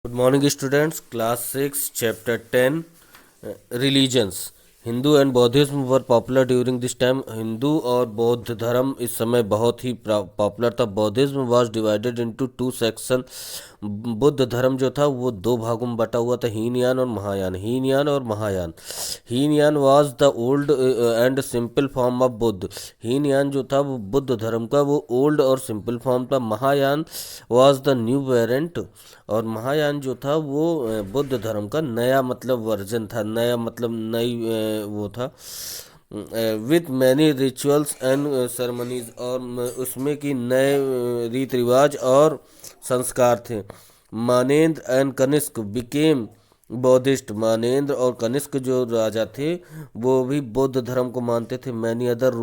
Good morning, students. Class 6, Chapter 10 Religions. Hindu and बौद्धिज्म were popular during this time. Hindu और बौद्ध धर्म इस समय बहुत ही पॉपुलर था. बौद्धिज्म was divided into two section. Buddha धर्म जो था वो दो भागों में बटा हुआ था, हीनयान और महायान. हीनयान और Mahayana. Hinayana was the old and simple form of Buddha. Hinayana जो था वो बुद्ध धर्म का वो ओल्ड और सिंपल फॉर्म था. Mahayana was the new variant. और महायान जो था वो बुद्ध धर्म का नया मतलब वर्जन था. नया मतलब नई वो था with many rituals and ceremonies. और उसमें की नए रीति रिवाज और संस्कार थे. Manendra and Kanishka became Buddhist. Manendra और कनिष्क जो राजा थे वो भी बौद्ध धर्म को मानते थे. Many other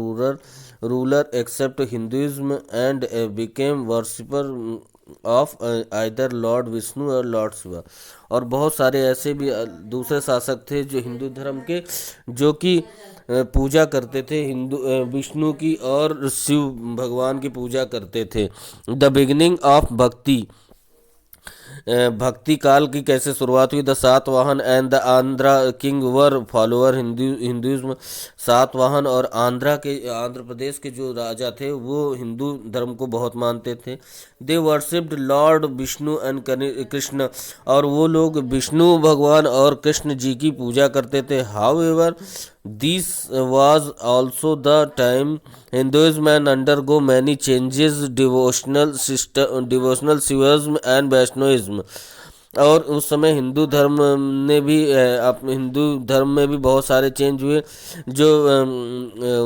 ruler accept Hinduism and became worshipper of either lord Vishnu और लॉर्ड शिवा. और बहुत सारे ऐसे भी दूसरे शासक थे जो हिंदू धर्म के, जो कि पूजा करते थे हिंदू विष्णु की और शिव भगवान की पूजा करते थे. द बिगिनिंग ऑफ भक्ति. भक्ति काल की कैसे शुरुआत हुई. The Satavahana and the Andhra king were follower Hinduism. Satavahana और आंध्र प्रदेश के जो राजा थे वो हिंदू धर्म को बहुत मानते थे. They worshipped lord Vishnu and Krishna. और वो लोग विष्णु भगवान और कृष्ण जी की पूजा करते थे. How ever this was also the time Hinduism and undergo many changes devotional Shivaism and Vaishnavism. और उस समय हिंदू धर्म ने भी हिंदू धर्म में भी बहुत सारे चेंज हुए. जो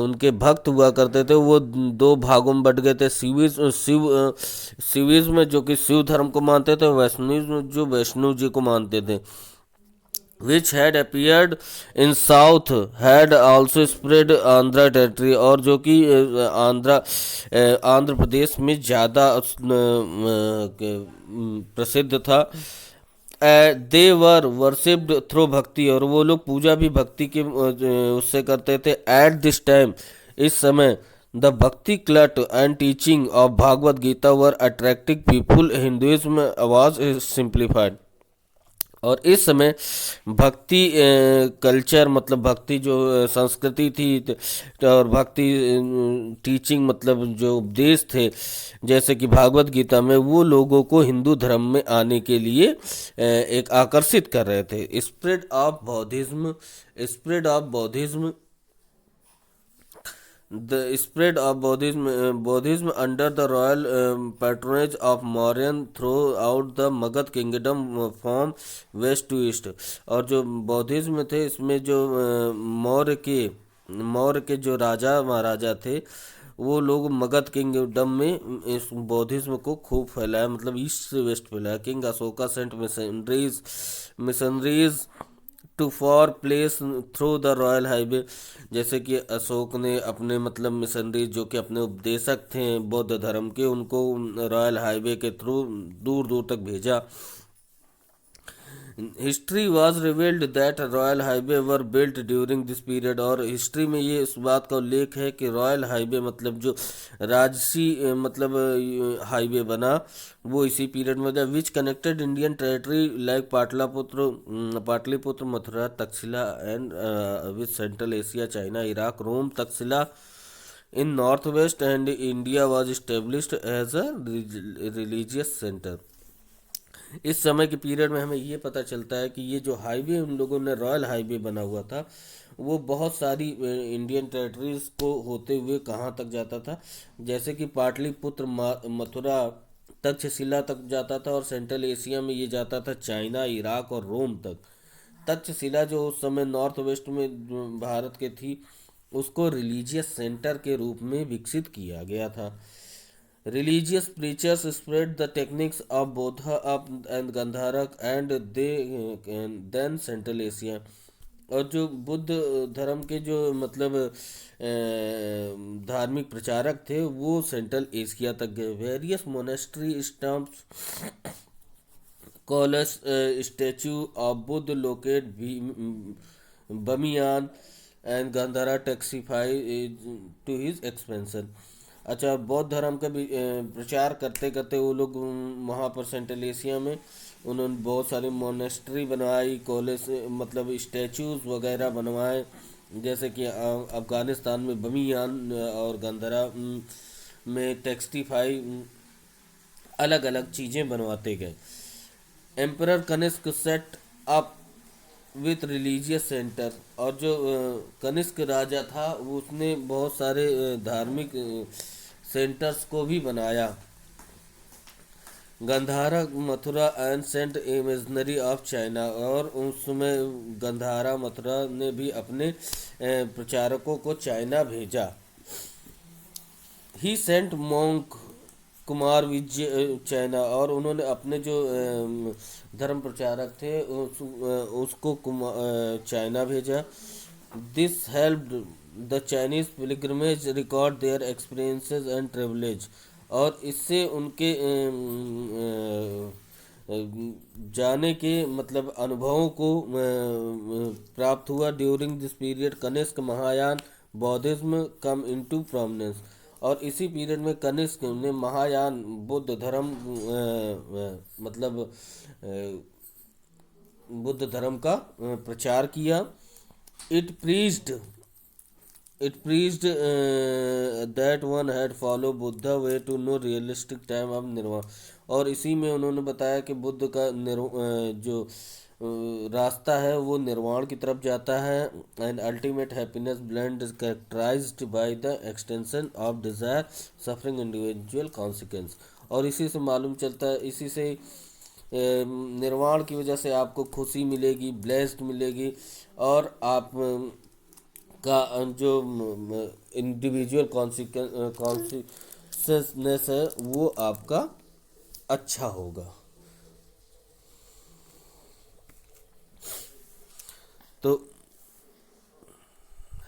उनके भक्त हुआ करते थे वो दो भागों में बट गए थे. शिविज्म जो कि शिव धर्म को मानते थे, वैष्णविज्म जो वैष्णव जी को मानते थे. which had appeared in south had also spread Andhra territory. और जो कि आंध्र प्रदेश में ज़्यादा प्रसिद्ध था. दे वर वर्शिप्ड थ्रू भक्ति. और वो लोग पूजा भी भक्ति के उससे करते थे. एट दिस टाइम इस समय the bhakti cult and teaching of Bhagavad Gita were attracting people. Hinduism was simplified. और इस समय भक्ति कल्चर मतलब भक्ति जो संस्कृति थी और भक्ति टीचिंग मतलब जो उपदेश थे जैसे कि भागवत गीता में, वो लोगों को हिंदू धर्म में आने के लिए एक आकर्षित कर रहे थे. Spread of बौद्धिज्म. Spread of बौद्धिज्म. The spread of Buddhism under the royal patronage of Mauryan throughout the Magध kingdom from west to east. और जो बौद्धिज्म थे इसमें जो मौर्य के जो राजा महाराजा थे वो लोग मगध किंगडम में इस बौद्धिज्म को खूब फैलाया, मतलब ईस्ट से वेस्ट फैलाया. King Ashoka sent missionaries to four place through the royal highway. जैसे कि अशोक ने अपने मतलब मिशनरी जो कि अपने उपदेशक थे बौद्ध धर्म के, उनको रॉयल हाईवे के थ्रू दूर दूर तक भेजा. History was revealed that royal highway were built during this period. और हिस्ट्री में ये इस बात का उल्लेख है कि रॉयल हाईवे मतलब जो राजसी मतलब हाईवे बना वो इसी पीरियड में था. Which connected Indian territory like Pataliputra Mathura Taxila and with Central Asia China Iraq Rome. Taxila in north west and India was established as a religious centre. इस समय के पीरियड में हमें ये पता चलता है कि ये जो हाईवे उन लोगों ने रॉयल हाईवे बना हुआ था वो बहुत सारी इंडियन टेरिटरीज को होते हुए कहाँ तक जाता था. जैसे कि पाटलिपुत्र मथुरा तक्षशिला तक जाता था. और सेंट्रल एशिया में ये जाता था चाइना इराक और रोम तक. तक्षशिला जो उस समय नॉर्थ वेस्ट में भारत के थी उसको रिलीजियस सेंटर के रूप में विकसित किया गया था. Religious preachers spread the techniques of Bodha up and Gandharak and then Central Asia. और जो बुद्ध धर्म के जो मतलब धार्मिक प्रचारक थे वो सेंट्रल एशिया तक गए. Various monastery stupas colossal statue of Buddha located Bamiyan and Gandhara testify to his expansion. अच्छा, बौद्ध धर्म का भी प्रचार करते करते वो लोग वहाँ पर सेंट्रल एशिया में उन्होंने बहुत सारी मोनेस्ट्री बनवाई, कॉलेज मतलब स्टैचूज वगैरह बनवाए, जैसे कि अफगानिस्तान में बमियान और गंधरा में टेक्सटिफाई अलग अलग चीज़ें बनवाते गए। Emperor Kanishka set up with religious centre, और जो कनिष्क राजा था वो उसने बहुत सारे धार्मिक सेंटर्स को भी बनाया। Gandhara, Mathura and sent imaginary of China, और उसमें गंधारा मथुरा ने भी अपने प्रचारकों को चाइना भेजा। ही Saint monk Kumar Vijay China, और उन्होंने अपने जो धर्म प्रचारक थे उसको चाइना भेजा। This helped the Chinese pilgrimage record their experiences and travelogues, और इससे उनके जाने के मतलब अनुभवों को प्राप्त हुआ। During this period Kanishka Mahayana Buddhism come into prominence, और इसी पीरियड में कनिष्क ने महायान बुद्ध धर्म मतलब बुद्ध धर्म का प्रचार किया। It preached It preached that one had follow Buddha way to no realistic time of nirvana, और इसी में उन्होंने बताया कि बुद्ध का जो रास्ता है वो निर्वाण की तरफ जाता है। And ultimate happiness blend is characterised by the extension of desire suffering individual consequence, और इसी से मालूम चलता है, इसी से निर्वाण की वजह से आपको खुशी मिलेगी, ब्लेस्ड मिलेगी, और आप का जो इंडिविजुअल कॉन्शियसनेस है वो आपका अच्छा होगा। तो